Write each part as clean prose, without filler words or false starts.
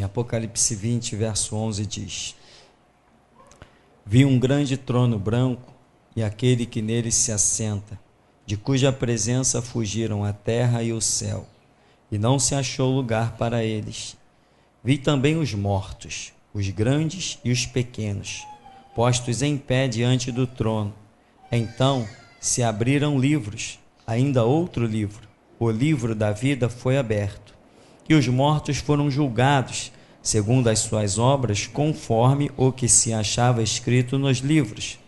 Apocalipse 20, verso 11 diz: Vi um grande trono branco e aquele que nele se assenta, de cuja presença fugiram a terra e o céu, e não se achou lugar para eles. Vi também os mortos, os grandes e os pequenos, postos em pé diante do trono. Então se abriram livros, ainda outro livro, o livro da vida foi aberto, e os mortos foram julgados, segundo as suas obras, conforme o que se achava escrito nos livros.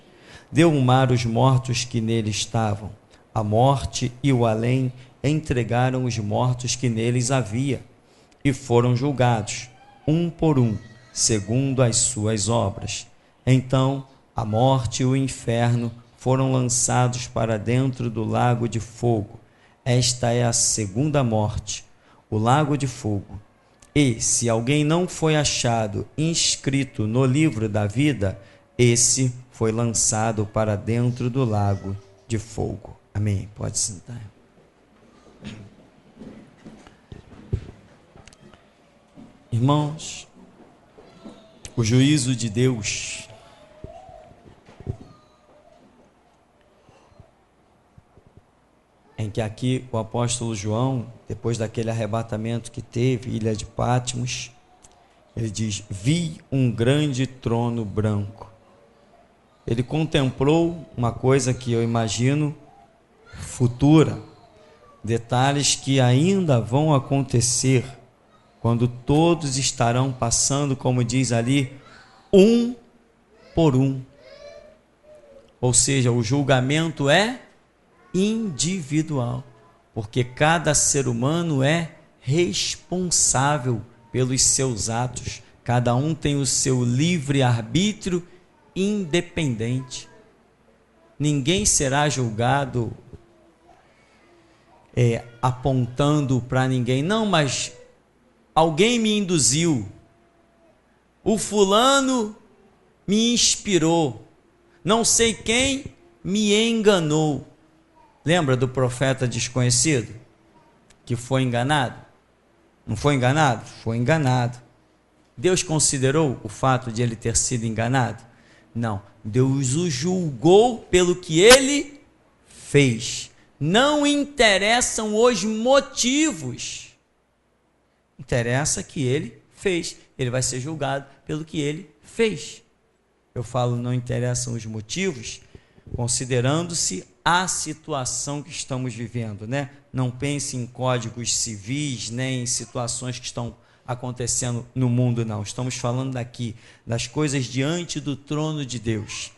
Deu o mar os mortos que nele estavam. A morte e o além entregaram os mortos que neles havia, e foram julgados, um por um, segundo as suas obras. Então a morte e o inferno foram lançados para dentro do lago de fogo. Esta é a segunda morte, o lago de fogo. E, se alguém não foi achado inscrito no livro da vida, esse foi lançado para dentro do lago de fogo. Amém. Pode sentar. Irmãos, o juízo de Deus em que aqui o apóstolo João, depois daquele arrebatamento que teve, ilha de Patmos, ele diz: vi um grande trono branco. Ele contemplou uma coisa que eu imagino futura, detalhes que ainda vão acontecer, quando todos estarão passando, como diz ali, um por um. Ou seja, o julgamento é individual, porque cada ser humano é responsável pelos seus atos. Cada um tem o seu livre-arbítrio independente. Ninguém será julgado apontando para ninguém. Não, mas alguém me induziu. O fulano me inspirou. Não sei quem me enganou. Lembra do profeta desconhecido que foi enganado? Não foi enganado? Foi enganado. Deus considerou o fato de ele ter sido enganado? Não. Deus o julgou pelo que ele fez. Não interessam os motivos. Interessa que ele fez. Ele vai ser julgado pelo que ele fez. Eu falo não interessam os motivos, considerando-se a situação que estamos vivendo, né? Não pense em códigos civis, nem em situações que estão acontecendo no mundo, não. Estamos falando daqui, das coisas diante do trono de Deus.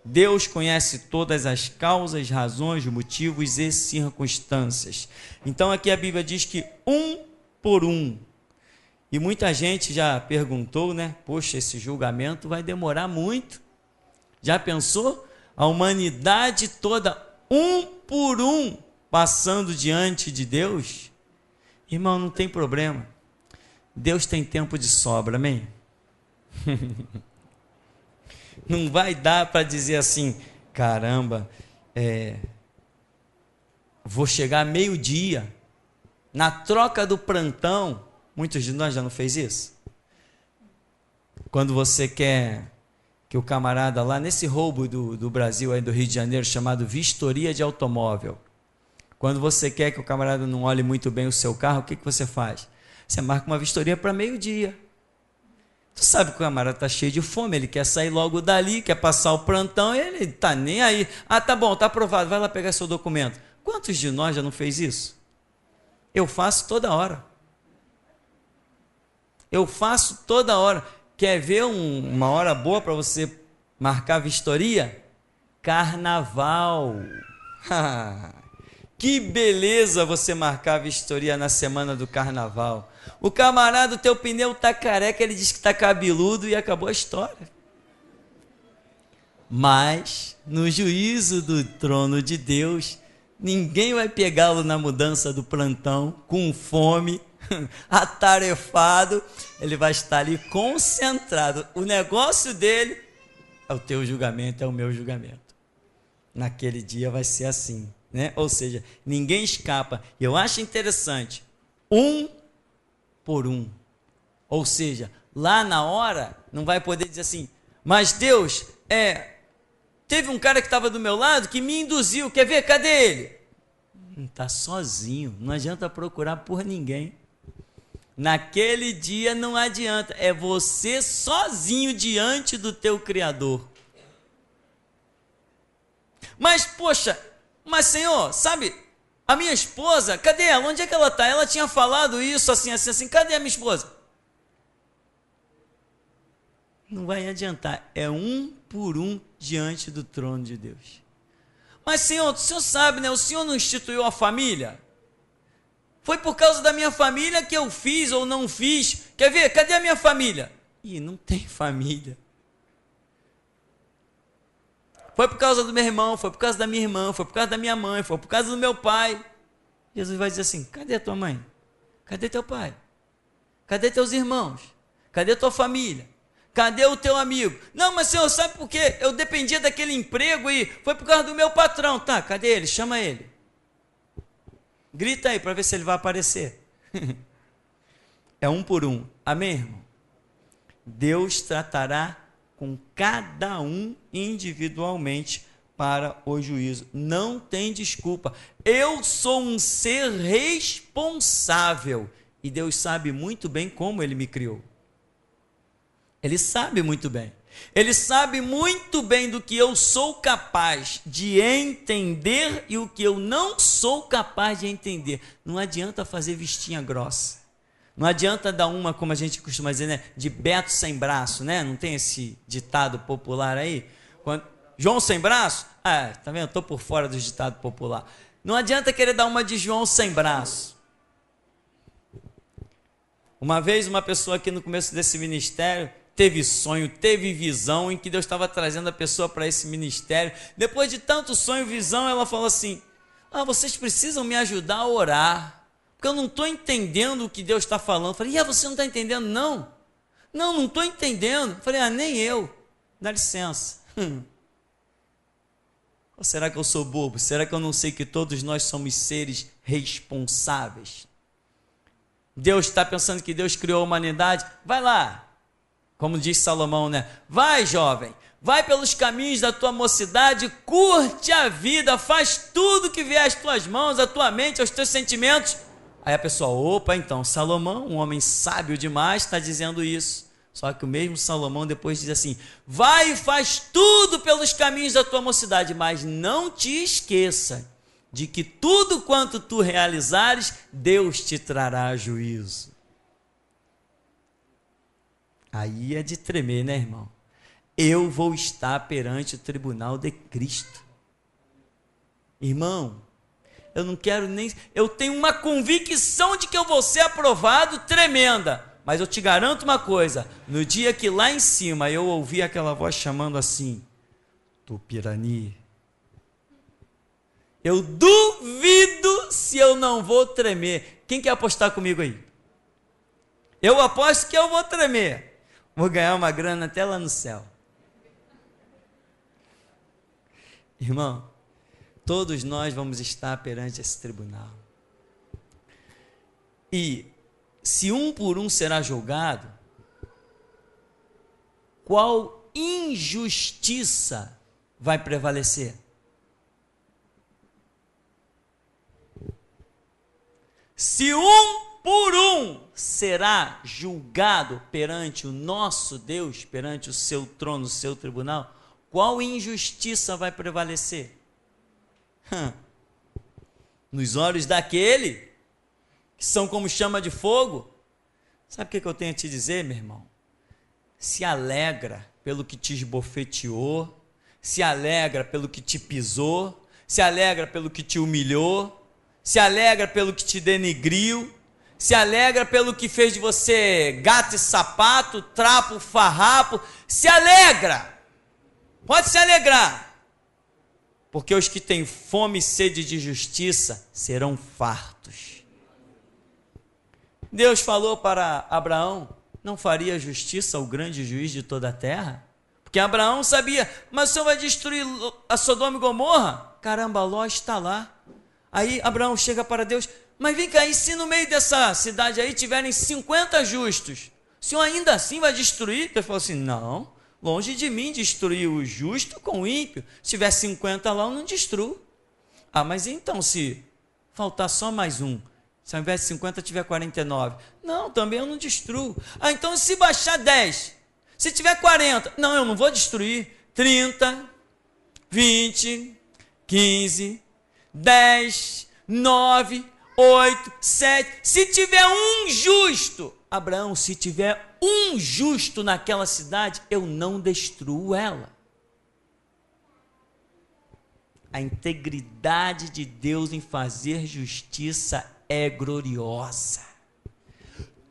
Deus conhece todas as causas, razões, motivos e circunstâncias. Então aqui a Bíblia diz que um por um. E muita gente já perguntou, né? Poxa, esse julgamento vai demorar muito. Já pensou? A humanidade toda, um por um, passando diante de Deus? Irmão, não tem problema. Deus tem tempo de sobra, amém? Não vai dar para dizer assim, caramba, vou chegar meio-dia, na troca do plantão. Muitos de nós já não fez isso? Quando você quer que o camarada lá, nesse roubo do Brasil, aí do Rio de Janeiro, chamado vistoria de automóvel, quando você quer que o camarada não olhe muito bem o seu carro, o que você faz? Você marca uma vistoria para meio-dia. Tu sabe que o camarada está cheio de fome, ele quer sair logo dali, quer passar o plantão, e ele está nem aí. Ah, tá bom, tá aprovado, vai lá pegar seu documento. Quantos de nós já não fez isso? Eu faço toda hora. Eu faço toda hora. Quer ver uma hora boa para você marcar vistoria? Carnaval. Que beleza você marcar vistoria na semana do carnaval. O camarada, o teu pneu tá careca, ele diz que tá cabeludo e acabou a história. Mas, no juízo do trono de Deus, ninguém vai pegá-lo na mudança do plantão, com fome, atarefado. Ele vai estar ali concentrado. O negócio dele é o teu julgamento, é o meu julgamento. Naquele dia vai ser assim, né? Ou seja, ninguém escapa. Eu acho interessante, um por um. Ou seja, lá na hora, não vai poder dizer assim, mas Deus, teve um cara que estava do meu lado que me induziu, quer ver? Cadê ele? Está sozinho, não adianta procurar por ninguém. Naquele dia não adianta, é você sozinho diante do teu Criador. Mas, poxa, Senhor, sabe, a minha esposa, cadê ela? Onde é que ela está? Ela tinha falado isso assim, cadê a minha esposa? Não vai adiantar, é um por um diante do trono de Deus. Mas, Senhor, o Senhor sabe, né? O Senhor não instituiu a família? Foi por causa da minha família que eu fiz ou não fiz. Quer ver? Cadê a minha família? Ih, não tem família. Foi por causa do meu irmão, foi por causa da minha irmã, foi por causa da minha mãe, foi por causa do meu pai. Jesus vai dizer assim, cadê a tua mãe? Cadê teu pai? Cadê teus irmãos? Cadê tua família? Cadê o teu amigo? Não, mas Senhor, sabe por quê? Eu dependia daquele emprego e foi por causa do meu patrão. Tá, cadê ele? Chama ele. Grita aí para ver se ele vai aparecer. É um por um. Amém, irmão? Deus tratará com cada um individualmente para o juízo. Não tem desculpa. Eu sou um ser responsável e Deus sabe muito bem como Ele me criou. Ele sabe muito bem. Ele sabe muito bem do que eu sou capaz de entender e o que eu não sou capaz de entender. Não adianta fazer vistinha grossa. Não adianta dar uma, como a gente costuma dizer, né, de Beto sem braço, né? Não tem esse ditado popular aí? João sem braço? Ah, tá vendo? Estou por fora do ditado popular. Não adianta querer dar uma de João sem braço. Uma vez, uma pessoa aqui no começo desse ministério teve sonho, teve visão em que Deus estava trazendo a pessoa para esse ministério. Depois de tanto sonho e visão, ela falou assim, vocês precisam me ajudar a orar, porque eu não estou entendendo o que Deus está falando. Eu falei, você não está entendendo? Não. Não estou entendendo. Eu falei, nem eu. Dá licença. Ou será que eu sou bobo? Será que eu não sei que todos nós somos seres responsáveis? Deus está pensando que Deus criou a humanidade? Vai lá. Como diz Salomão, né? Vai, jovem, vai pelos caminhos da tua mocidade, curte a vida, faz tudo que vier às tuas mãos, à tua mente, aos teus sentimentos. Aí a pessoa, opa, então, Salomão, um homem sábio demais, está dizendo isso. Só que o mesmo Salomão depois diz assim, vai e faz tudo pelos caminhos da tua mocidade, mas não te esqueça de que tudo quanto tu realizares, Deus te trará juízo. Aí é de tremer, né, irmão? Eu vou estar perante o tribunal de Cristo. Irmão, eu não quero nem... Eu tenho uma convicção de que eu vou ser aprovado tremenda. Mas eu te garanto uma coisa. No dia que lá em cima eu ouvi aquela voz chamando assim, Tupirani, eu duvido se eu não vou tremer. Quem quer apostar comigo aí? Eu aposto que eu vou tremer. Vou ganhar uma grana até lá no céu. Irmão, todos nós vamos estar perante esse tribunal. E se um por um será julgado, qual injustiça vai prevalecer? Se um por um será julgado perante o nosso Deus, perante o seu trono, o seu tribunal, qual injustiça vai prevalecer? Nos olhos daquele que são como chama de fogo. Sabe o que eu tenho a te dizer, meu irmão? Se alegra pelo que te esbofeteou, se alegra pelo que te pisou, se alegra pelo que te humilhou, se alegra pelo que te denigriu, se alegra pelo que fez de você gato e sapato, trapo, farrapo, se alegra, pode se alegrar, porque os que têm fome e sede de justiça serão fartos. Deus falou para Abraão, não faria justiça ao grande juiz de toda a terra? Porque Abraão sabia, mas o Senhor vai destruir a Sodoma e Gomorra? Caramba, Ló está lá. Aí Abraão chega para Deus, mas vem cá, e se no meio dessa cidade aí tiverem 50 justos, o Senhor ainda assim vai destruir? Deus falou assim, não, longe de mim destruir o justo com o ímpio. Se tiver 50 lá, eu não destruo. Ah, mas então se faltar só mais um, se ao invés de 50 tiver 49, não, também eu não destruo. Ah, então se baixar 10, se tiver 40, não, eu não vou destruir. 30, 20, 15, 10, 9, 8, 7, se tiver um justo, Abraão, se tiver um justo naquela cidade, eu não destruo ela. A integridade de Deus em fazer justiça é gloriosa.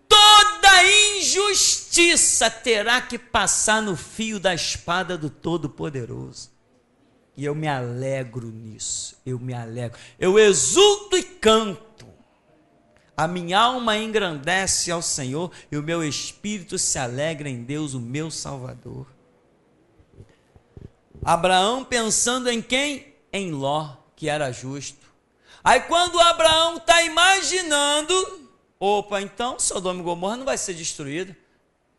Toda injustiça terá que passar no fio da espada do Todo-Poderoso. E eu me alegro nisso, eu me alegro. Eu exulto e canto. A minha alma engrandece ao Senhor e o meu espírito se alegra em Deus, o meu Salvador. Abraão pensando em quem? Em Ló, que era justo. Aí quando Abraão está imaginando, opa, então Sodoma e Gomorra não vai ser destruída,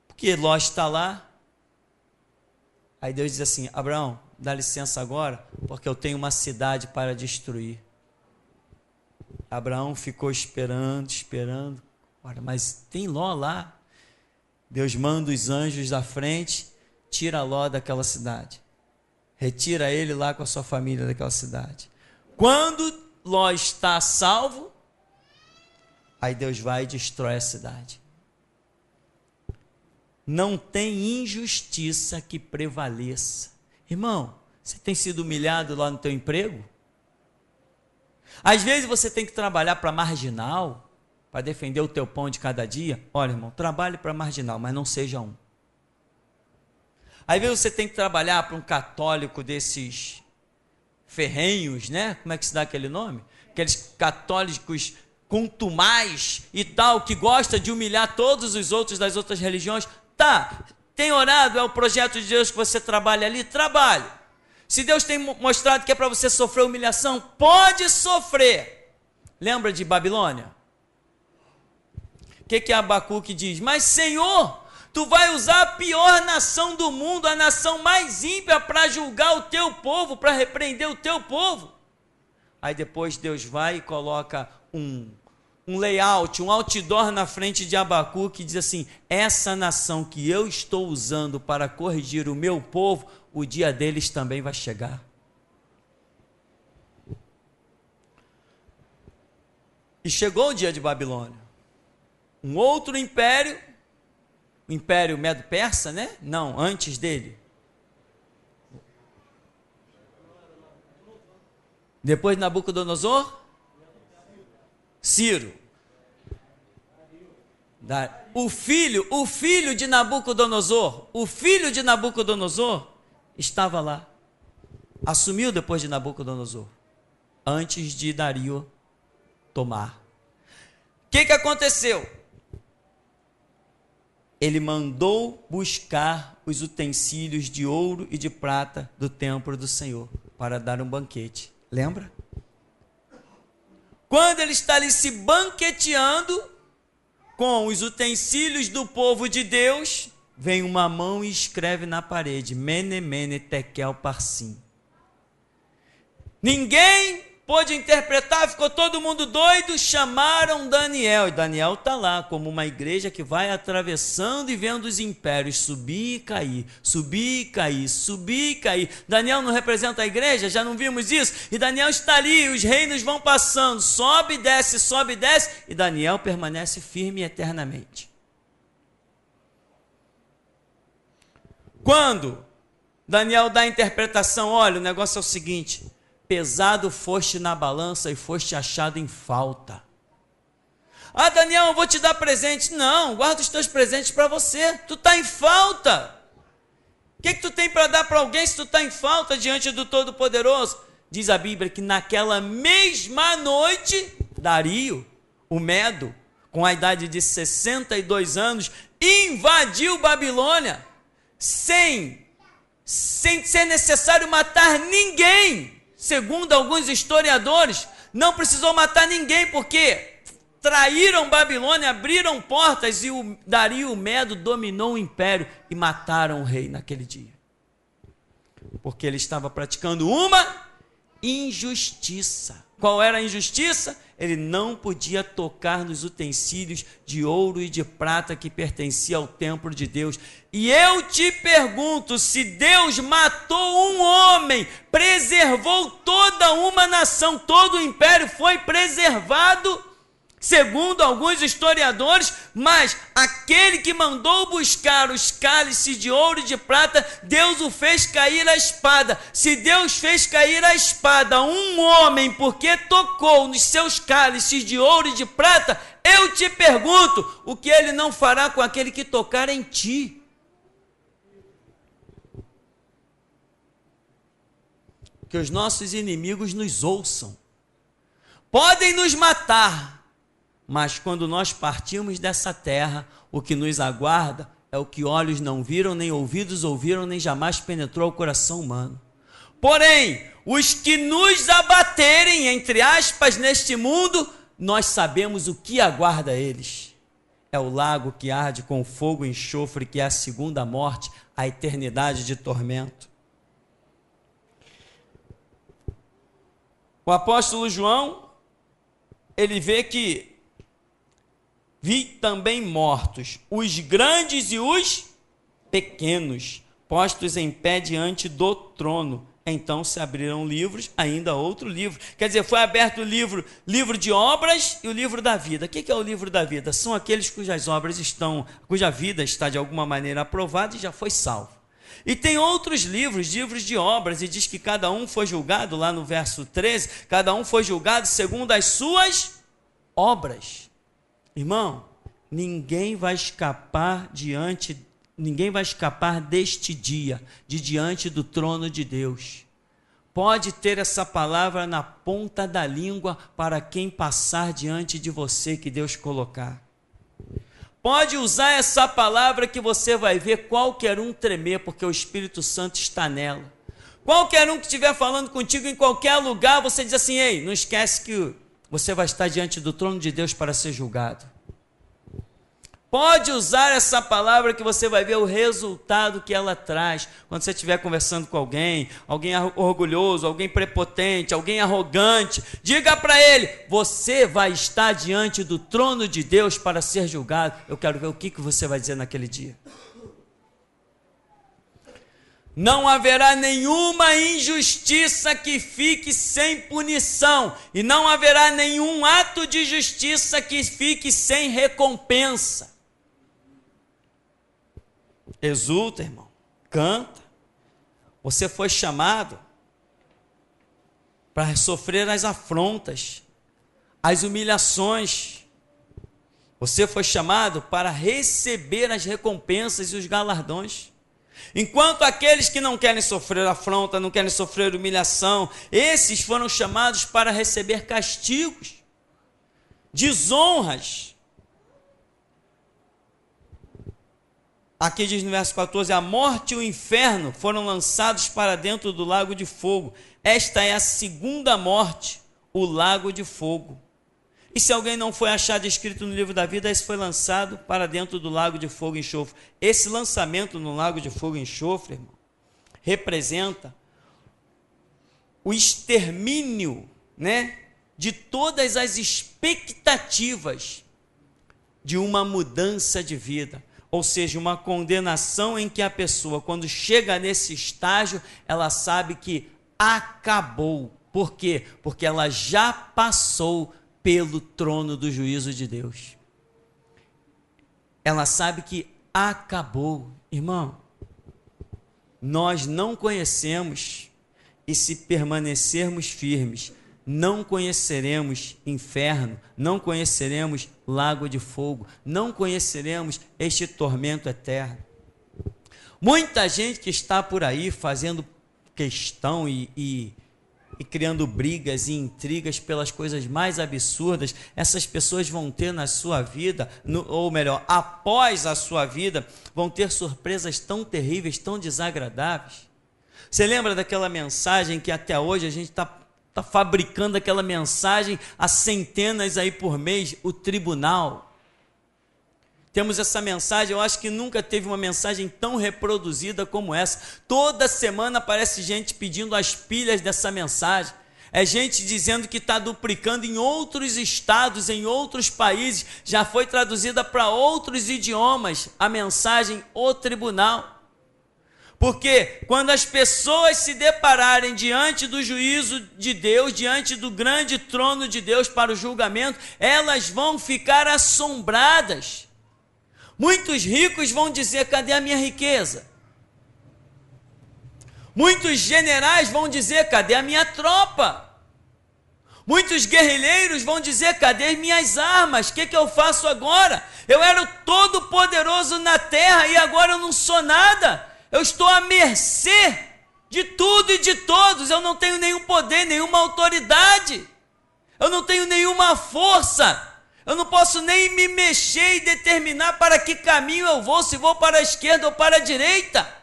porque Ló está lá. Aí Deus diz assim, Abraão, dá licença agora, porque eu tenho uma cidade para destruir. Abraão ficou esperando. Ora, mas tem Ló lá. Deus manda os anjos da frente, tira Ló daquela cidade. Retira ele lá com a sua família daquela cidade. Quando Ló está salvo, aí Deus vai e destrói a cidade. Não tem injustiça que prevaleça. Irmão, você tem sido humilhado lá no teu emprego? Às vezes você tem que trabalhar para marginal, para defender o teu pão de cada dia. Olha, irmão, trabalhe para marginal, mas não seja um. Às vezes você tem que trabalhar para um católico desses ferrenhos, né? Como é que se dá aquele nome? Aqueles católicos contumaz e tal, que gosta de humilhar todos os outros das outras religiões. Tá, tem orado, é o projeto de Deus que você trabalha ali? Trabalhe. Se Deus tem mostrado que é para você sofrer humilhação, pode sofrer. Lembra de Babilônia? O que Abacuque diz? Mas Senhor, tu vai usar a pior nação do mundo, a nação mais ímpia, para julgar o teu povo, para repreender o teu povo. Aí depois Deus vai e coloca um layout, um outdoor na frente de Abacuque, que diz assim, essa nação que eu estou usando para corrigir o meu povo, o dia deles também vai chegar. E chegou o dia de Babilônia. Um outro império, o Império Medo-Persa, né? Não, antes dele. Depois de Nabucodonosor? Ciro. O filho de Nabucodonosor, estava lá. Assumiu depois de Nabucodonosor, antes de Dario tomar. O que aconteceu? Ele mandou buscar os utensílios de ouro e de prata do templo do Senhor para dar um banquete. Lembra? Quando ele está ali se banqueteando com os utensílios do povo de Deus, vem uma mão e escreve na parede, Mene, Mene, Tekel, Parsim. Ninguém pôde interpretar, ficou todo mundo doido, chamaram Daniel, e Daniel está lá, como uma igreja que vai atravessando e vendo os impérios subir e cair, subir e cair, subir e cair. Daniel não representa a igreja? Já não vimos isso? E Daniel está ali, os reinos vão passando, sobe e desce, e Daniel permanece firme eternamente. Quando Daniel dá a interpretação, olha, o negócio é o seguinte, pesado foste na balança e foste achado em falta. Ah, Daniel, eu vou te dar presente. Não, guarda os teus presentes para você. Tu está em falta. O que tu tem para dar para alguém se tu está em falta diante do Todo-Poderoso? Diz a Bíblia que naquela mesma noite, Dario, o Medo, com a idade de 62 anos, invadiu Babilônia, sem ser necessário matar ninguém. Segundo alguns historiadores, não precisou matar ninguém, porque traíram Babilônia, abriram portas e o Dario Medo dominou o império e mataram o rei naquele dia. Porque ele estava praticando uma injustiça. Qual era a injustiça? Ele não podia tocar nos utensílios de ouro e de prata que pertenciam ao templo de Deus. E eu te pergunto, se Deus matou um homem, preservou toda uma nação, todo o império foi preservado, segundo alguns historiadores, mas aquele que mandou buscar os cálices de ouro e de prata, Deus o fez cair a espada. Se Deus fez cair a espada um homem porque tocou nos seus cálices de ouro e de prata, eu te pergunto, o que ele não fará com aquele que tocar em ti? Que os nossos inimigos nos ouçam. Podem nos matar, mas quando nós partirmos dessa terra, o que nos aguarda é o que olhos não viram, nem ouvidos ouviram, nem jamais penetrou o coração humano. Porém, os que nos abaterem, entre aspas, neste mundo, nós sabemos o que aguarda eles. É o lago que arde com fogo e enxofre, que é a segunda morte, a eternidade de tormento. O apóstolo João, ele vê que vi também mortos, os grandes e os pequenos, postos em pé diante do trono. Então se abriram livros, ainda outro livro. Quer dizer, foi aberto o livro de obras e o livro da vida. O que é o livro da vida? São aqueles cujas obras cuja vida está de alguma maneira aprovada e já foi salvo. E tem outros livros de obras, e diz que cada um foi julgado, lá no verso 13, cada um foi julgado segundo as suas obras. Irmão, ninguém vai escapar deste dia, de diante do trono de Deus. Pode ter essa palavra na ponta da língua para quem passar diante de você que Deus colocar. Pode usar essa palavra que você vai ver qualquer um tremer, porque o Espírito Santo está nela. Qualquer um que estiver falando contigo em qualquer lugar, você diz assim: ei, não esquece que você vai estar diante do trono de Deus para ser julgado. Pode usar essa palavra que você vai ver o resultado que ela traz. Quando você estiver conversando com alguém orgulhoso, alguém prepotente, alguém arrogante, diga para ele: você vai estar diante do trono de Deus para ser julgado. Eu quero ver o que você vai dizer naquele dia. Não haverá nenhuma injustiça que fique sem punição, e não haverá nenhum ato de justiça que fique sem recompensa. Exulta, irmão, canta. Você foi chamado para sofrer as afrontas, as humilhações. Você foi chamado para receber as recompensas e os galardões. Enquanto aqueles que não querem sofrer afronta, não querem sofrer humilhação, esses foram chamados para receber castigos, desonras. Aqui diz no verso 14: a morte e o inferno foram lançados para dentro do lago de fogo. Esta é a segunda morte, o lago de fogo. E se alguém não foi achado escrito no livro da vida, esse foi lançado para dentro do lago de fogo e enxofre. Esse lançamento no lago de fogo e enxofre, irmão, representa o extermínio, de todas as expectativas de uma mudança de vida. Ou seja, uma condenação em que a pessoa, quando chega nesse estágio, ela sabe que acabou. Por quê? Porque ela já passou pelo trono do juízo de Deus. Ela sabe que acabou. Irmão, nós não conhecemos, e se permanecermos firmes, não conheceremos inferno, não conheceremos lago de fogo, não conheceremos este tormento eterno. Muita gente que está por aí fazendo questão e criando brigas e intrigas pelas coisas mais absurdas, essas pessoas vão ter na sua vida, ou melhor, após a sua vida, vão ter surpresas tão terríveis, tão desagradáveis. Você lembra daquela mensagem que até hoje a gente está está fabricando aquela mensagem a centenas aí por mês, o tribunal. Temos essa mensagem, eu acho que nunca teve uma mensagem tão reproduzida como essa. Toda semana aparece gente pedindo as pilhas dessa mensagem. É gente dizendo que está duplicando em outros estados, em outros países. Já foi traduzida para outros idiomas a mensagem, o tribunal. Porque quando as pessoas se depararem diante do juízo de Deus, diante do grande trono de Deus para o julgamento, elas vão ficar assombradas. Muitos ricos vão dizer: cadê a minha riqueza? Muitos generais vão dizer: cadê a minha tropa? Muitos guerrilheiros vão dizer: cadê as minhas armas? O que eu faço agora? Eu era o todo-poderoso na terra e agora eu não sou nada. Eu estou à mercê de tudo e de todos. Eu não tenho nenhum poder, nenhuma autoridade. Eu não tenho nenhuma força. Eu não posso nem me mexer e determinar para que caminho eu vou, se vou para a esquerda ou para a direita.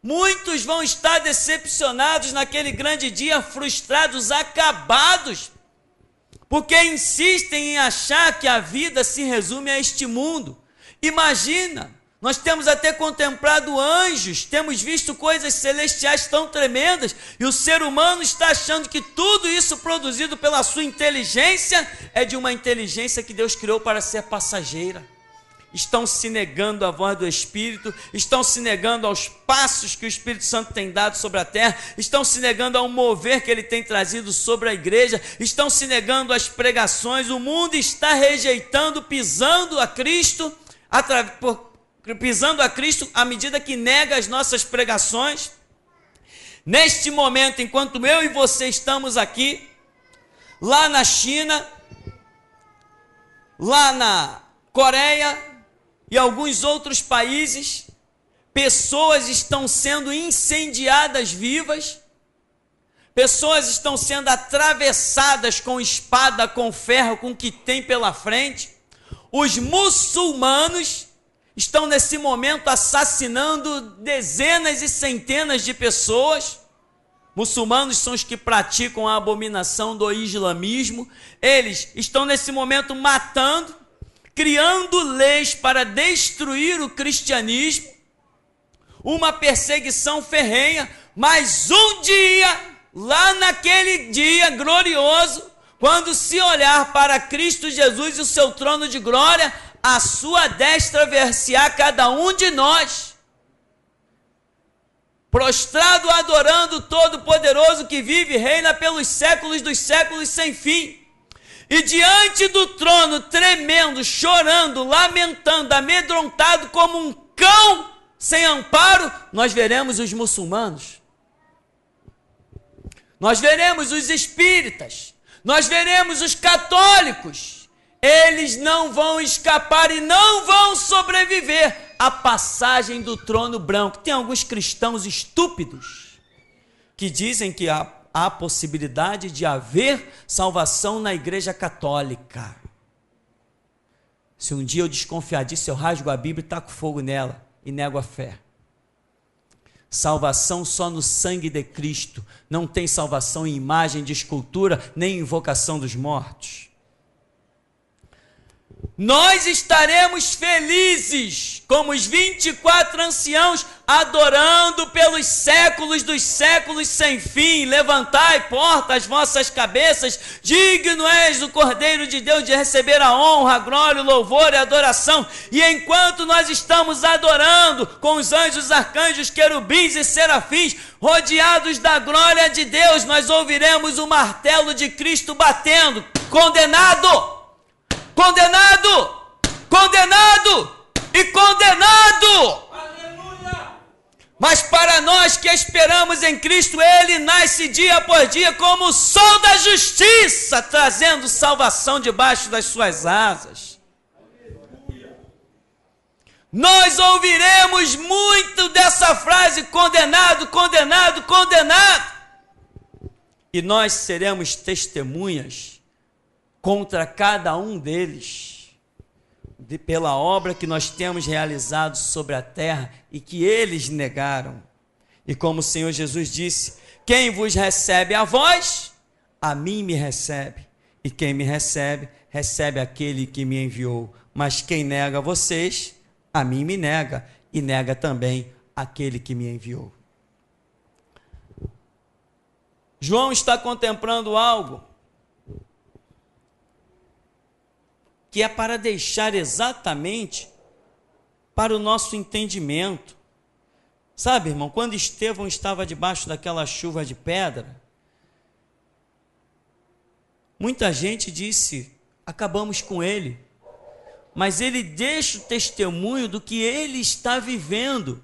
Muitos vão estar decepcionados naquele grande dia, frustrados, acabados, porque insistem em achar que a vida se resume a este mundo. Imagina, nós temos até contemplado anjos, temos visto coisas celestiais tão tremendas, e o ser humano está achando que tudo isso produzido pela sua inteligência é de uma inteligência que Deus criou para ser passageira. Estão se negando à voz do Espírito, estão se negando aos passos que o Espírito Santo tem dado sobre a terra, estão se negando ao mover que ele tem trazido sobre a igreja, estão se negando às pregações. O mundo está rejeitando, pisando a Cristo à medida que nega as nossas pregações. Neste momento, enquanto eu e você estamos aqui, lá na China, lá na Coreia e alguns outros países, pessoas estão sendo incendiadas vivas, pessoas estão sendo atravessadas com espada, com ferro, com o que tem pela frente. Os muçulmanos estão nesse momento assassinando dezenas e centenas de pessoas. Muçulmanos são os que praticam a abominação do islamismo. Eles estão nesse momento matando, criando leis para destruir o cristianismo, uma perseguição ferrenha. Mas um dia, lá naquele dia glorioso, quando se olhar para Cristo Jesus e o seu trono de glória, a sua destra ver-se-á cada um de nós, prostrado adorando o Todo-Poderoso que vive e reina pelos séculos dos séculos sem fim. E diante do trono, tremendo, chorando, lamentando, amedrontado como um cão sem amparo, nós veremos os muçulmanos, nós veremos os espíritas, nós veremos os católicos. Eles não vão escapar e não vão sobreviver à passagem do trono branco. Tem alguns cristãos estúpidos que dizem que há possibilidade de haver salvação na Igreja Católica. Se um dia eu desconfiar disso, eu rasgo a Bíblia e taco fogo nela e nego a fé. Salvação só no sangue de Cristo. Não tem salvação em imagem de escultura, nem invocação dos mortos. Nós estaremos felizes, como os 24 anciãos, adorando pelos séculos dos séculos sem fim. Levantai, porta, as vossas cabeças, digno és o Cordeiro de Deus de receber a honra, a glória, o louvor e a adoração. E enquanto nós estamos adorando com os anjos, arcanjos, querubins e serafins, rodeados da glória de Deus, nós ouviremos o martelo de Cristo batendo: condenado! Condenado, condenado e condenado. Aleluia. Mas para nós que esperamos em Cristo, Ele nasce dia após dia como o sol da justiça, trazendo salvação debaixo das suas asas. Aleluia. Nós ouviremos muito dessa frase: condenado, condenado, condenado. E nós seremos testemunhas contra cada um deles, pela obra que nós temos realizado sobre a terra e que eles negaram. E como o Senhor Jesus disse, Quem vos recebe a vós, a mim me recebe. E quem me recebe, recebe aquele que me enviou. Mas quem nega vocês, a mim me nega. E nega também aquele que me enviou. João está contemplando algo que é para deixar exatamente para o nosso entendimento. Sabe, irmão, quando Estevão estava debaixo daquela chuva de pedra, muita gente disse, acabamos com ele. Mas ele deixa o testemunho do que ele está vivendo.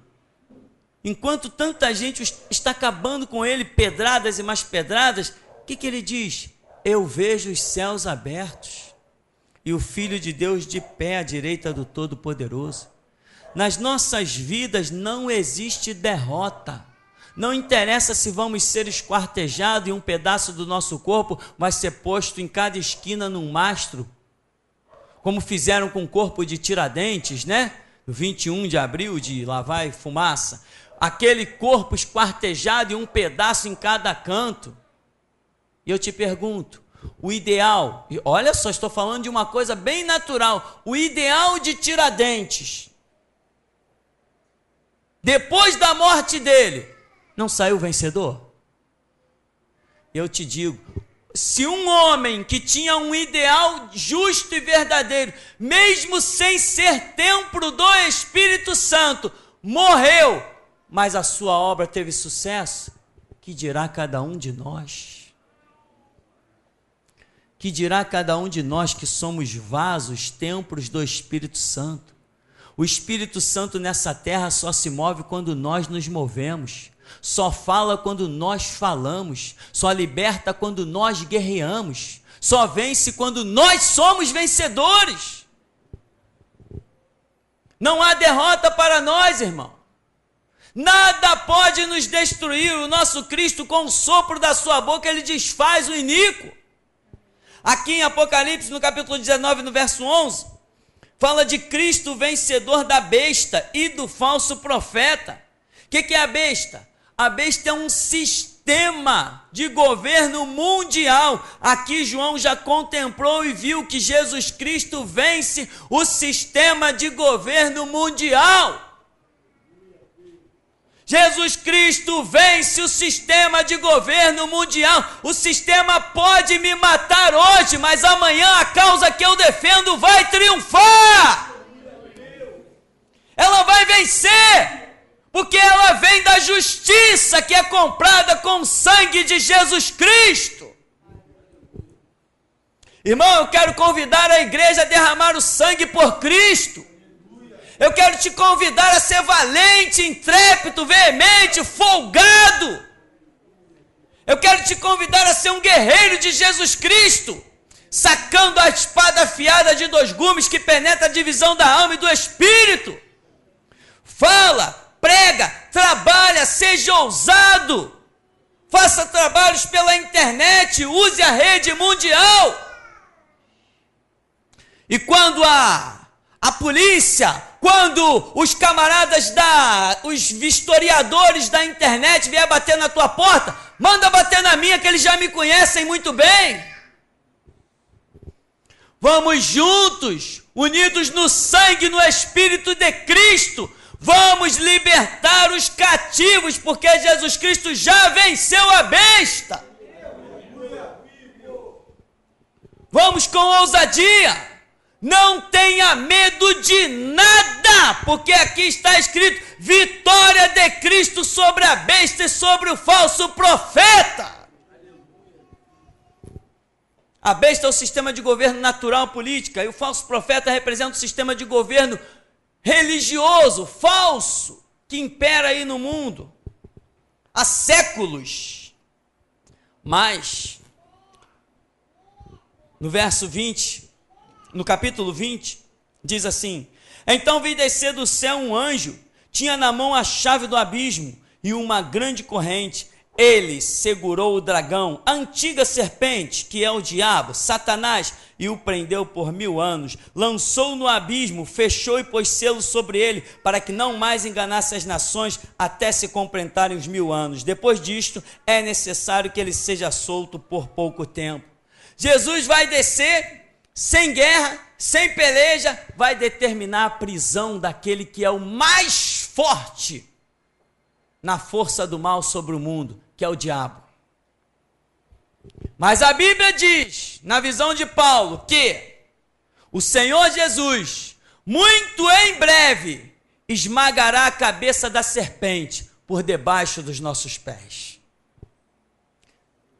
Enquanto tanta gente está acabando com ele, pedradas e mais pedradas, o que ele diz? Eu vejo os céus abertos e o Filho de Deus de pé à direita do Todo-Poderoso. Nas nossas vidas não existe derrota. Não interessa se vamos ser esquartejados e um pedaço do nosso corpo vai ser posto em cada esquina num mastro, como fizeram com o corpo de Tiradentes, né? No 21 de abril, de Lá Vai Fumaça. Aquele corpo esquartejado e um pedaço em cada canto. E eu te pergunto, o ideal, e olha só, estou falando de uma coisa bem natural, o ideal de Tiradentes, depois da morte dele, não saiu vencedor? Eu te digo, se um homem que tinha um ideal justo e verdadeiro, mesmo sem ser templo do Espírito Santo, morreu, mas a sua obra teve sucesso, que dirá cada um de nós? Que dirá cada um de nós que somos vasos, templos do Espírito Santo? O Espírito Santo nessa terra só se move quando nós nos movemos, só fala quando nós falamos, só liberta quando nós guerreamos, só vence quando nós somos vencedores. Não há derrota para nós, irmão. Nada pode nos destruir. O nosso Cristo, com o sopro da sua boca, ele desfaz o iníquo. Aqui em Apocalipse, no capítulo 19, no verso 11, fala de Cristo vencedor da besta e do falso profeta. O que é a besta? A besta é um sistema de governo mundial. Aqui João já contemplou e viu que Jesus Cristo vence o sistema de governo mundial. Jesus Cristo vence o sistema de governo mundial. O sistema pode me matar hoje, mas amanhã a causa que eu defendo vai triunfar. Ela vai vencer, porque ela vem da justiça que é comprada com o sangue de Jesus Cristo. Irmão, eu quero convidar a igreja a derramar o sangue por Cristo. Eu quero te convidar a ser valente, intrépido, veemente, folgado. Eu quero te convidar a ser um guerreiro de Jesus Cristo, sacando a espada afiada de 2 gumes que penetra a divisão da alma e do espírito. Fala, prega, trabalha, seja ousado. Faça trabalhos pela internet, use a rede mundial. E quando a polícia, quando os camaradas os vistoriadores da internet vier bater na tua porta, manda bater na minha, que eles já me conhecem muito bem. Vamos juntos, unidos no sangue e no Espírito de Cristo, vamos libertar os cativos, porque Jesus Cristo já venceu a besta. Vamos com ousadia. Não tenha medo de nada, porque aqui está escrito: vitória de Cristo sobre a besta e sobre o falso profeta. A besta é o sistema de governo natural política, e o falso profeta representa o sistema de governo religioso, falso, que impera aí no mundo há séculos. Mas, no verso 20... no capítulo 20, diz assim: então vi descer do céu um anjo, tinha na mão a chave do abismo e uma grande corrente. Ele segurou o dragão, a antiga serpente, que é o diabo, Satanás, e o prendeu por 1000 anos, lançou no abismo, fechou e pôs selo sobre ele, para que não mais enganasse as nações, até se completarem os 1000 anos. Depois disto, é necessário que ele seja solto por pouco tempo. Jesus vai descer, sem guerra, sem peleja, vai determinar a prisão daquele que é o mais forte na força do mal sobre o mundo, que é o diabo. Mas a Bíblia diz, na visão de Paulo, que o Senhor Jesus, muito em breve, esmagará a cabeça da serpente por debaixo dos nossos pés.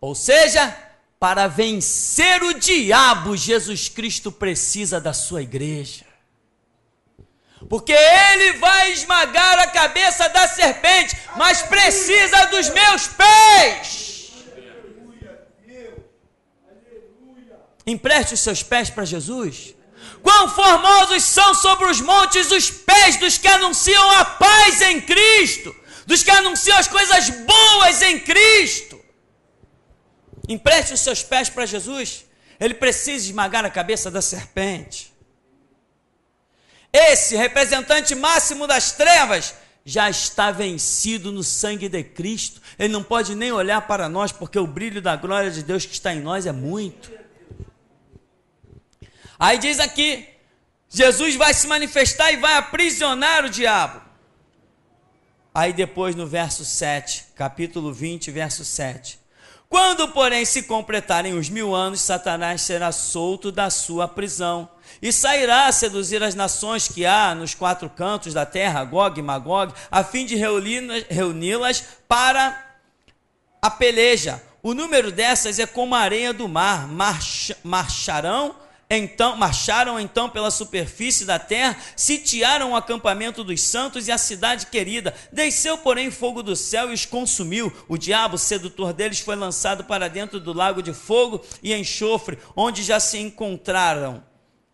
Ou seja, para vencer o diabo, Jesus Cristo precisa da sua igreja. Porque ele vai esmagar a cabeça da serpente, mas precisa dos meus pés. Empreste os seus pés para Jesus. Quão formosos são sobre os montes os pés dos que anunciam a paz em Cristo, dos que anunciam as coisas boas em Cristo. Empreste os seus pés para Jesus. Ele precisa esmagar a cabeça da serpente. Esse representante máximo das trevas já está vencido no sangue de Cristo. Ele não pode nem olhar para nós, porque o brilho da glória de Deus que está em nós é muito. Aí diz aqui, Jesus vai se manifestar e vai aprisionar o diabo. Aí depois no verso 7, capítulo 20, verso 7. Quando, porém, se completarem os 1000 anos, Satanás será solto da sua prisão e sairá a seduzir as nações que há nos 4 cantos da terra, Gog e Magog, a fim de reuni-las para a peleja. O número dessas é como a areia do mar. Marcharam então pela superfície da terra, sitiaram o acampamento dos santos e a cidade querida. Desceu, porém, fogo do céu e os consumiu. O diabo, sedutor deles, foi lançado para dentro do lago de fogo e enxofre, onde já se encontraram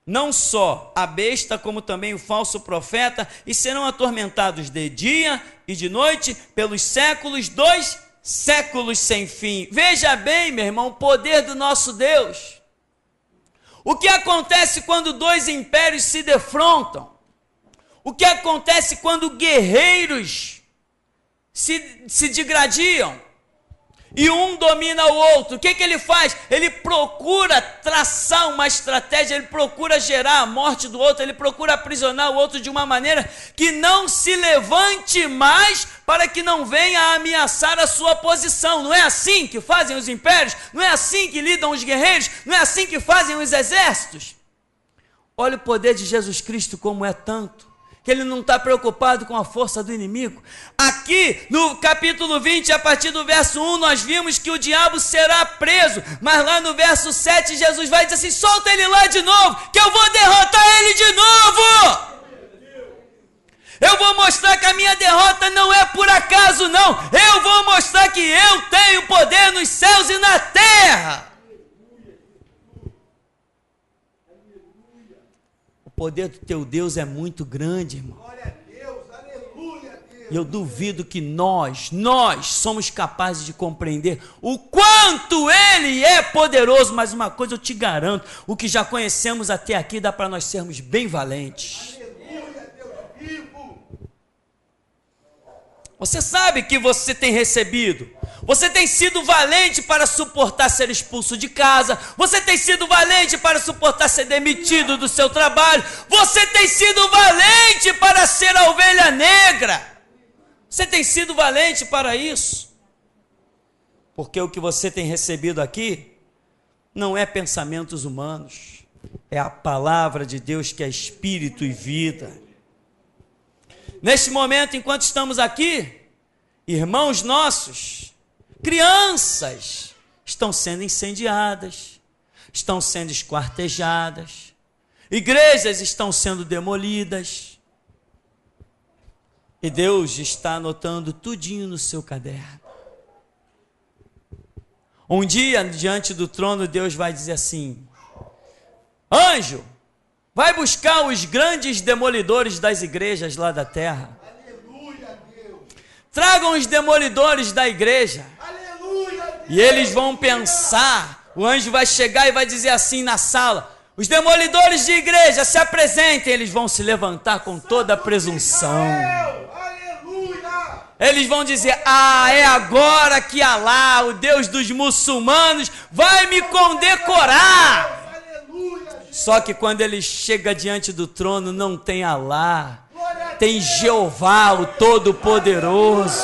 não só a besta, como também o falso profeta, e serão atormentados de dia e de noite pelos séculos, 2 séculos sem fim. Veja bem, meu irmão, o poder do nosso Deus. O que acontece quando 2 impérios se defrontam? O que acontece quando guerreiros se digradiam? E um domina o outro. O que ele faz? Ele procura traçar uma estratégia, ele procura gerar a morte do outro, ele procura aprisionar o outro de uma maneira que não se levante mais, para que não venha a ameaçar a sua posição. Não é assim que fazem os impérios? Não é assim que lidam os guerreiros? Não é assim que fazem os exércitos? Olha o poder de Jesus Cristo como é tanto, que ele não está preocupado com a força do inimigo. Aqui no capítulo 20, a partir do verso 1, nós vimos que o diabo será preso, mas lá no verso 7, Jesus vai dizer assim: solta ele lá de novo, que eu vou derrotar ele de novo. Eu vou mostrar que a minha derrota não é por acaso, não. Eu vou mostrar que eu tenho poder nos céus e na terra. O poder do teu Deus é muito grande, irmão. E eu duvido que nós somos capazes de compreender o quanto Ele é poderoso. Mas uma coisa eu te garanto, o que já conhecemos até aqui dá para nós sermos bem valentes. Você sabe que você tem recebido. Você tem sido valente para suportar ser expulso de casa. Você tem sido valente para suportar ser demitido do seu trabalho. Você tem sido valente para ser a ovelha negra. Você tem sido valente para isso. Porque o que você tem recebido aqui não é pensamentos humanos. É a palavra de Deus, que é espírito e vida. Neste momento, enquanto estamos aqui, irmãos nossos, crianças, estão sendo incendiadas, estão sendo esquartejadas, igrejas estão sendo demolidas, e Deus está anotando tudinho no seu caderno. Um dia, diante do trono, Deus vai dizer assim: anjo, vai buscar os grandes demolidores das igrejas lá da terra. Tragam os demolidores da igreja. E eles vão pensar, o anjo vai chegar e vai dizer assim na sala: os demolidores de igreja se apresentem. Eles vão se levantar com toda a presunção. Eles vão dizer: ah, é agora que Alá, o Deus dos muçulmanos, vai me condecorar. Só que quando ele chega diante do trono, não tem Alá, tem Jeová, o Todo-Poderoso.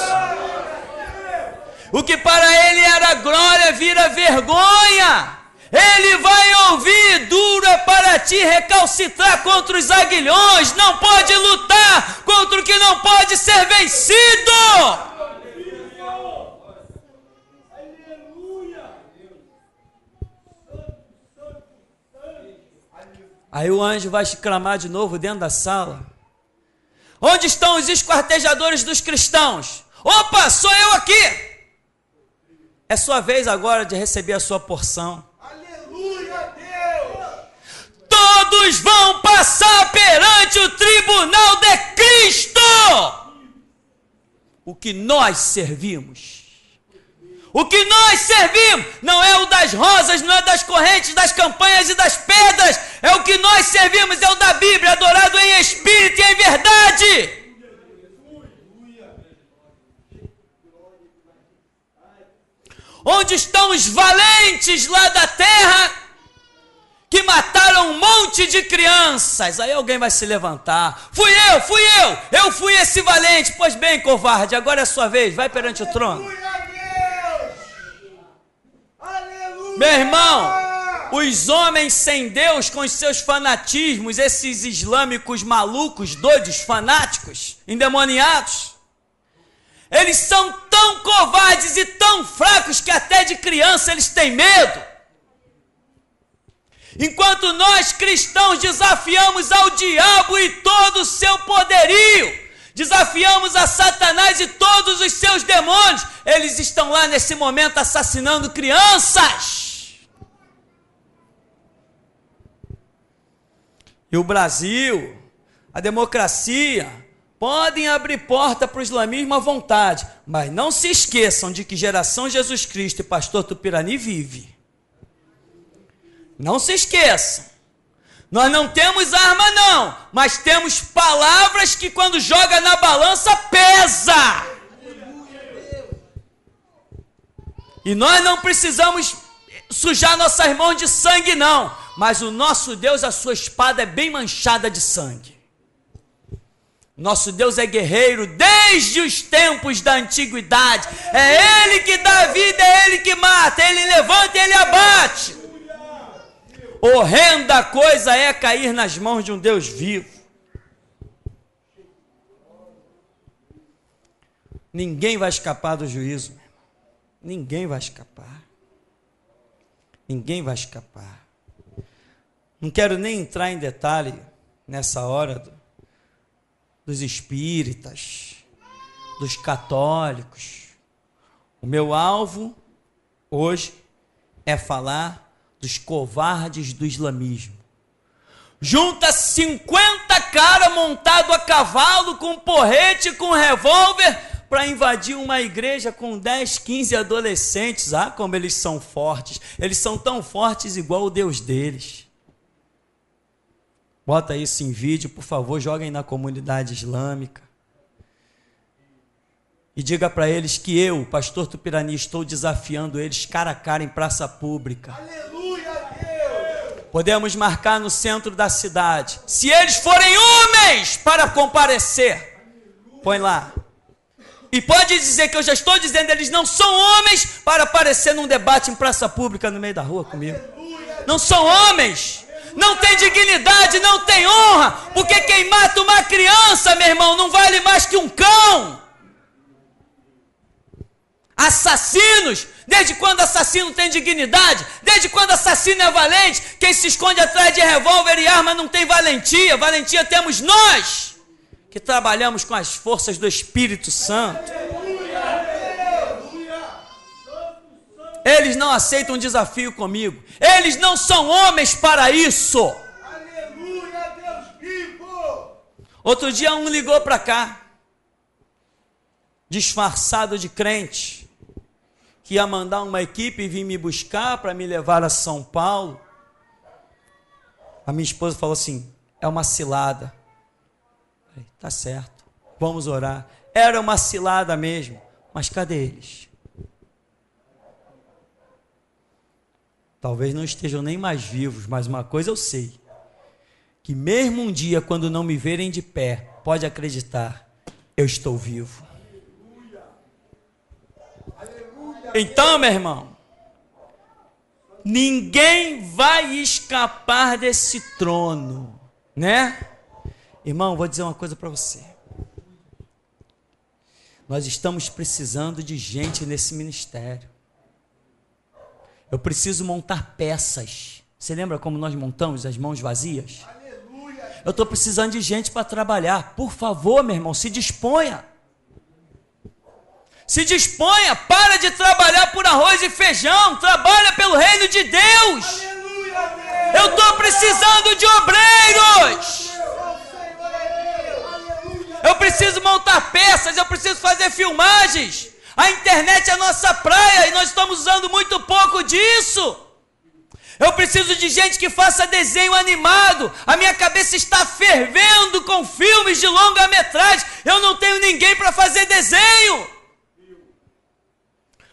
O que para ele era glória vira vergonha. Ele vai ouvir: duro é para ti recalcitrar contra os aguilhões, não pode lutar contra o que não pode ser vencido. Aí o anjo vai clamar de novo dentro da sala: onde estão os esquartejadores dos cristãos? Opa, sou eu aqui! É sua vez agora de receber a sua porção. Aleluia, Deus! Todos vão passar perante o tribunal de Cristo. O que nós servimos. O que nós servimos não é o das rosas, não é das correntes, das campanhas e das pedras. É o que nós servimos, é o da Bíblia, adorado em espírito e em verdade. Onde estão os valentes lá da terra que mataram um monte de crianças? Aí alguém vai se levantar: fui eu fui esse valente. Pois bem, covarde, agora é a sua vez, vai perante o trono. Meu irmão, os homens sem Deus, com os seus fanatismos, esses islâmicos malucos, doidos, fanáticos, endemoniados, eles são tão covardes e tão fracos que até de criança eles têm medo. Enquanto nós cristãos desafiamos ao diabo e todo o seu poderio, desafiamos a Satanás e todos os seus demônios, eles estão lá nesse momento assassinando crianças. E o Brasil, a democracia, podem abrir porta para o islamismo à vontade, mas não se esqueçam de que Geração Jesus Cristo e Pastor Tupirani vive. Não se esqueçam. Nós não temos arma não, mas temos palavras que quando joga na balança pesa. E nós não precisamos sujar nossas mãos de sangue não, mas o nosso Deus, a sua espada é bem manchada de sangue. Nosso Deus é guerreiro desde os tempos da antiguidade. É Ele que dá vida, é Ele que mata, Ele levanta e Ele abate. Horrenda coisa é cair nas mãos de um Deus vivo. Ninguém vai escapar do juízo, meu irmão. Ninguém vai escapar. Ninguém vai escapar. Não quero nem entrar em detalhe nessa hora dos espíritas, dos católicos. O meu alvo hoje é falar dos covardes do islamismo. Junta 50 caras montados a cavalo, com porrete, com revólver, para invadir uma igreja com 10, 15 adolescentes. Ah, como eles são fortes. Eles são tão fortes igual o Deus deles. Bota isso em vídeo, por favor, joguem na comunidade islâmica. E diga para eles que eu, pastor Tupirani, estou desafiando eles cara a cara em praça pública. Aleluia, Deus! Podemos marcar no centro da cidade. Se eles forem homens para comparecer, põe lá. E pode dizer que eu já estou dizendo, eles não são homens para aparecer num debate em praça pública no meio da rua comigo. Não são homens. Não tem dignidade, não tem honra, porque quem mata uma criança, meu irmão, não vale mais que um cão. Assassinos, desde quando assassino tem dignidade? Desde quando assassino é valente? Quem se esconde atrás de revólver e arma não tem valentia. Valentia temos nós, que trabalhamos com as forças do Espírito Santo. Eles não aceitam um desafio comigo. Eles não são homens para isso. Aleluia, Deus vivo. Outro dia um ligou para cá, disfarçado de crente. que ia mandar uma equipe e vir me buscar para me levar a São Paulo. A minha esposa falou assim, é uma cilada. Eu falei, tá certo, vamos orar. Era uma cilada mesmo, mas cadê eles? Talvez não estejam nem mais vivos, mas uma coisa eu sei, que mesmo um dia, quando não me verem de pé, pode acreditar, eu estou vivo. Então, meu irmão, ninguém vai escapar desse trono, né? Irmão, vou dizer uma coisa para você. Nós estamos precisando de gente nesse ministério. Eu preciso montar peças. Você lembra como nós montamos as mãos vazias? Eu estou precisando de gente para trabalhar. Por favor, meu irmão, se disponha. Se disponha, para de trabalhar por arroz e feijão, trabalha pelo reino de Deus. Eu estou precisando de obreiros. Eu preciso montar peças, eu preciso fazer filmagens. A internet é a nossa praia e nós estamos usando muito pouco disso. Eu preciso de gente que faça desenho animado. A minha cabeça está fervendo com filmes de longa-metragem. Eu não tenho ninguém para fazer desenho.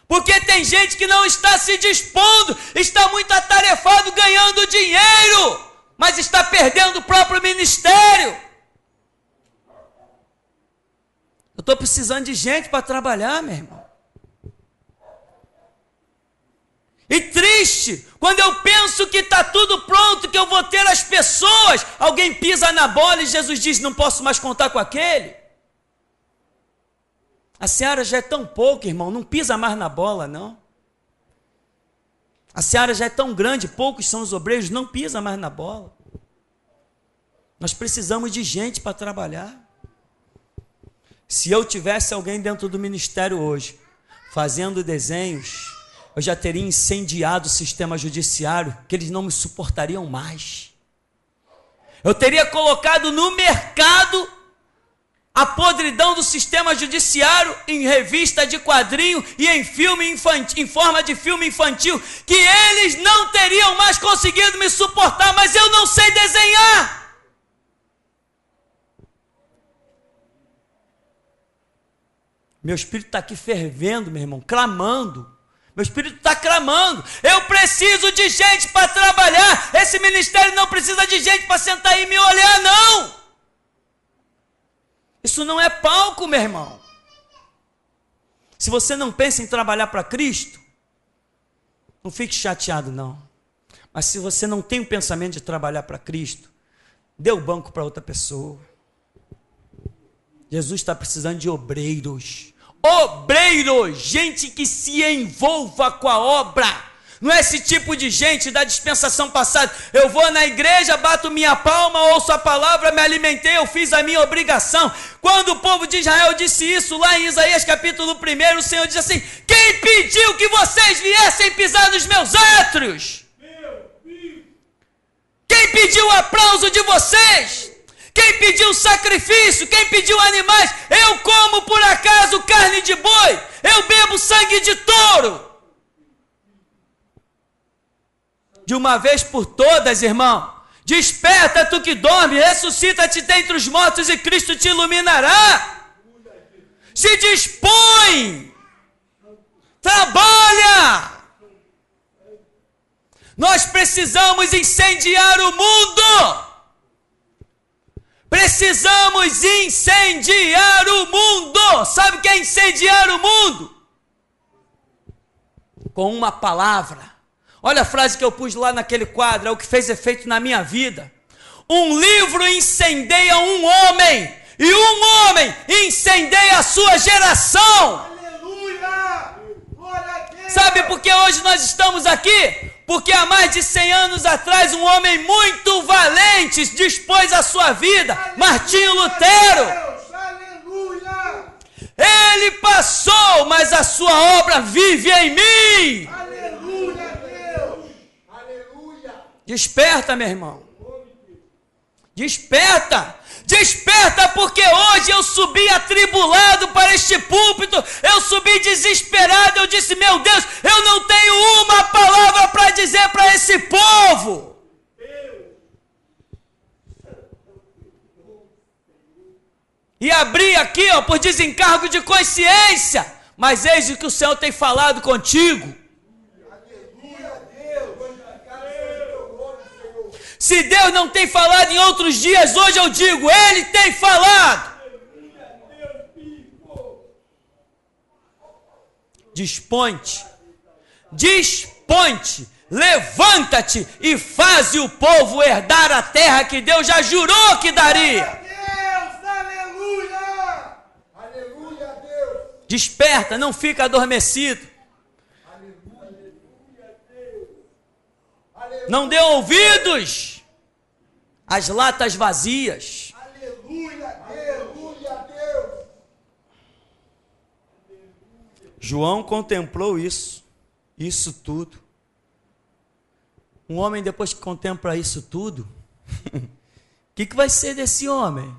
Porque tem gente que não está se dispondo, está muito atarefado ganhando dinheiro, mas está perdendo o próprio ministério. Eu estou precisando de gente para trabalhar, meu irmão. E triste, quando eu penso que está tudo pronto, que eu vou ter as pessoas, alguém pisa na bola e Jesus diz, não posso mais contar com aquele. A seara já é tão pouca, irmão, não pisa mais na bola, não. A seara já é tão grande, poucos são os obreiros, não pisa mais na bola. Nós precisamos de gente para trabalhar. Se eu tivesse alguém dentro do ministério hoje, fazendo desenhos, eu já teria incendiado o sistema judiciário, que eles não me suportariam mais. Eu teria colocado no mercado a podridão do sistema judiciário em revista de quadrinho e em filme infantil, em forma de filme infantil, que eles não teriam mais conseguido me suportar, mas eu não sei desenhar. Meu espírito está aqui fervendo, meu irmão, clamando. Meu espírito está clamando. Eu preciso de gente para trabalhar. Esse ministério não precisa de gente para sentar e me olhar, não. Isso não é palco, meu irmão. Se você não pensa em trabalhar para Cristo, não fique chateado, não. Mas se você não tem o pensamento de trabalhar para Cristo, dê o banco para outra pessoa. Jesus está precisando de obreiros. Obreiros, gente que se envolva com a obra. Não é esse tipo de gente da dispensação passada. Eu vou na igreja, bato minha palma, ouço a palavra, me alimentei, eu fiz a minha obrigação. Quando o povo de Israel disse isso, lá em Isaías capítulo 1, o Senhor diz assim, quem pediu que vocês viessem pisar nos meus átrios? Quem pediu o aplauso de vocês? Quem pediu sacrifício? Quem pediu animais? Eu como por acaso carne de boi? Eu bebo sangue de touro? De uma vez por todas, irmão, desperta tu que dorme, ressuscita-te dentre os mortos e Cristo te iluminará. Se dispõe, trabalha. Nós precisamos incendiar o mundo. Precisamos incendiar o mundo. Sabe o que é incendiar o mundo? Com uma palavra. Olha a frase que eu pus lá naquele quadro, é o que fez efeito na minha vida. Um livro incendeia um homem, e um homem incendeia a sua geração. Aleluia! Glória a Deus! Sabe por que hoje nós estamos aqui? Porque há mais de 100 anos atrás, um homem muito valente dispôs a sua vida, aleluia, Martinho Lutero. Deus, aleluia! Ele passou, mas a sua obra vive em mim. Aleluia, Deus! Aleluia! Desperta, meu irmão. Desperta! Desperta, porque hoje eu subi atribulado para este púlpito, eu subi desesperado, eu disse, meu Deus, eu não tenho uma palavra para dizer para esse povo. E abri aqui, por desencargo de consciência, mas eis o que o Senhor tem falado contigo. Se Deus não tem falado em outros dias, hoje eu digo, Ele tem falado. Dispõe-te, levanta-te e faze o povo herdar a terra que Deus já jurou que daria. Desperta, não fica adormecido. Não dê ouvidos às latas vazias. João contemplou isso tudo. Um homem, depois que contempla isso tudo, o que vai ser desse homem?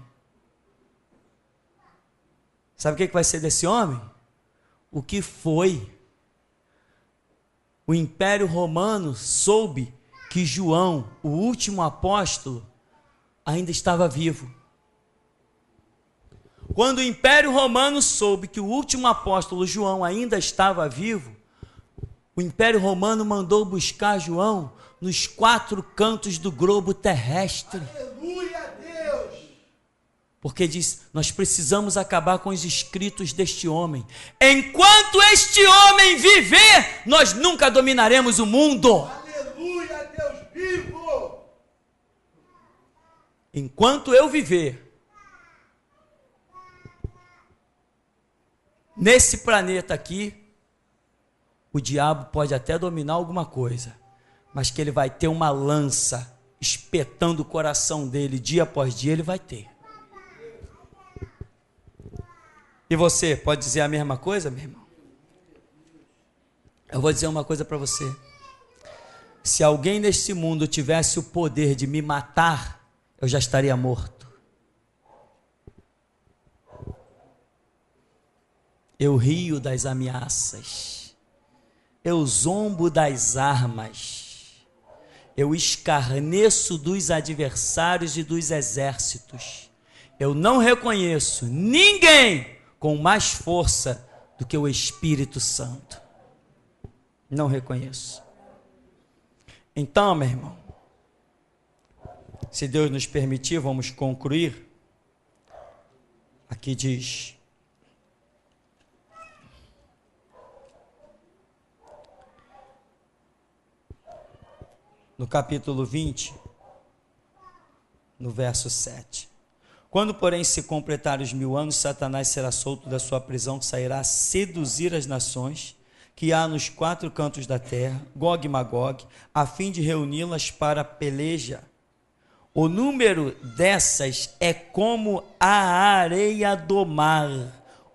Sabe o que vai ser desse homem? O que foi? O Império Romano soube que João, o último apóstolo, ainda estava vivo. Quando o Império Romano soube que o último apóstolo João ainda estava vivo, o Império Romano mandou buscar João nos 4 cantos do globo terrestre. Aleluia a Deus! Porque diz, nós precisamos acabar com os escritos deste homem. Enquanto este homem viver, nós nunca dominaremos o mundo. Aleluia a Deus vivo! Enquanto eu viver, nesse planeta aqui, o diabo pode até dominar alguma coisa, mas que ele vai ter uma lança espetando o coração dele dia após dia, ele vai ter. E você pode dizer a mesma coisa, meu irmão? Eu vou dizer uma coisa para você. Se alguém neste mundo tivesse o poder de me matar, eu já estaria morto. Eu rio das ameaças, eu zombo das armas, eu escarneço dos adversários e dos exércitos. Eu não reconheço ninguém com mais força do que o Espírito Santo. Não reconheço. Então, meu irmão, se Deus nos permitir, vamos concluir. Aqui diz: no capítulo 20, no verso 7. Quando, porém, se completarem os 1000 anos, Satanás será solto da sua prisão, que sairá a seduzir as nações que há nos 4 cantos da terra, Gog e Magog, a fim de reuni-las para a peleja. O número dessas é como a areia do mar.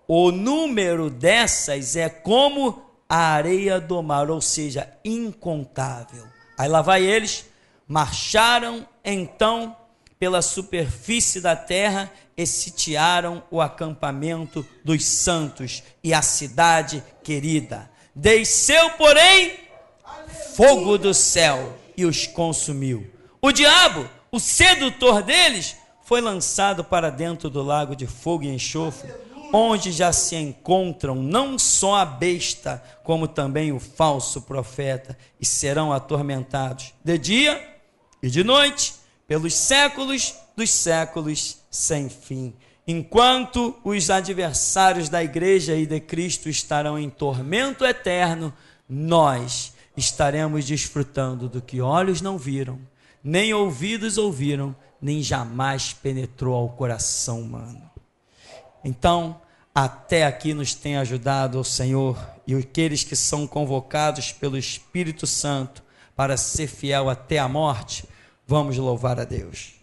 O número dessas é como a areia do mar, ou seja, incontável. Aí lá vai eles, marcharam então pela superfície da terra e sitiaram o acampamento dos santos e a cidade querida. Desceu, porém, fogo do céu e os consumiu. O diabo, o sedutor deles, foi lançado para dentro do lago de fogo e enxofre, onde já se encontram não só a besta, como também o falso profeta, e serão atormentados de dia e de noite, pelos séculos dos séculos sem fim. Enquanto os adversários da igreja e de Cristo estarão em tormento eterno, nós estaremos desfrutando do que olhos não viram, nem ouvidos ouviram, nem jamais penetrou ao coração humano. Então, até aqui nos tem ajudado o Senhor, e aqueles que são convocados pelo Espírito Santo para ser fiel até a morte, vamos louvar a Deus.